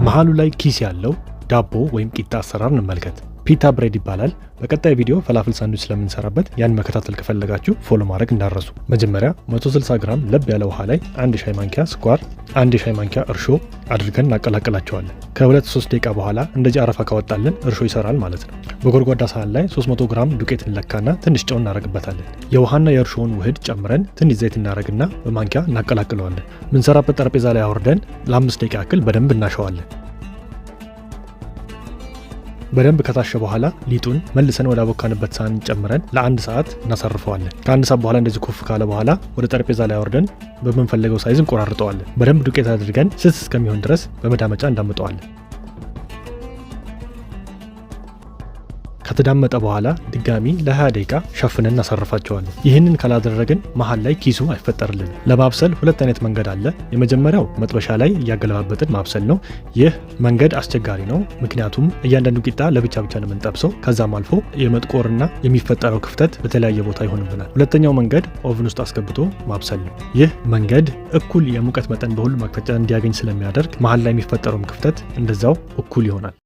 መሃሉ ላይ ኪስ ያለው ዳቦ ወይም ቂጣ አሰራር እንመልከት። ፒታ ብሬድ ይባላል። በቀጣይ ቪዲዮ ፈላፍል ሳንዱች ስለምንሰራበት ያን መከታተል ከፈለጋችሁ ፎሎ ማድረግ እንዳረሱ። መጀመሪያ 160 ግራም ለብ ያለ ውሃ ላይ 1 ሻይ ማንኪያ ስኳር፣ 1 ሻይ ማንኪያ እርሾ አድርገን እናቀላቅላቸዋለን። ከ2-3 ደቂቃ በኋላ እንደዚህ አረፋ ካወጣልን እርሾ ይሰራል ማለት ነው። በጎድጓዳ ሳህን ላይ 300 ግራም ዱቄት እንለካና ትንሽ ጨው እናደርግበታለን። የውሃና የእርሾውን ውህድ ጨምረን ትንሽ ዘይት እናደርግና በማንኪያ እናቀላቅለዋለን። ምንሰራበት ጠረጴዛ ላይ አውርደን ለ5 ደቂቃ ያክል በደንብ እናሸዋለን። በደንብ ከታሸ በኋላ ሊጡን መልሰን ወደ አቦካንበት ሳህን ጨምረን ለ1 ሰዓት እናሳርፈዋለን። ከ1 ሰዓት በኋላ እንደዚህ ኩፍ ካለ በኋላ ወደ ጠረጴዛ ላይ አወርደን በምንፈልገው ሳይዝ እንቆራርጠዋለን። በደንብ ዱቄት አድርገን ስስ እስከሚሆን ድረስ በመዳመጫ እንዳምጠዋለን። ከተዳመጠ በኋላ ድጋሚ ለ20 ደቂቃ ሸፍነን እናሳርፋቸዋለን። ይህንን ካላደረግን መሃል ላይ ኪሱ አይፈጠርልንም። ለማብሰል 2 አይነት መንገድ አለ። የመጀመሪያው መጥበሻ ላይ እያገለባበጥን ማብሰል ነው። ይህ መንገድ አስቸጋሪ ነው፣ ምክንያቱም እያንዳንዱ ቂጣ ለብቻ ብቻ ነው የምንጠብሰው። ከዛም አልፎ የመጥቆርና የሚፈጠረው ክፍተት በተለያየ ቦታ ይሆንብናል። ሁለተኛው መንገድ ኦቭን ውስጥ አስገብቶ ማብሰል ነው። ይህ መንገድ እኩል የሙቀት መጠን በሁሉም አቅጣጫ እንዲያገኝ ስለሚያደርግ መሃል ላይ የሚፈጠረውም ክፍተት እንደዛው እኩል ይሆናል።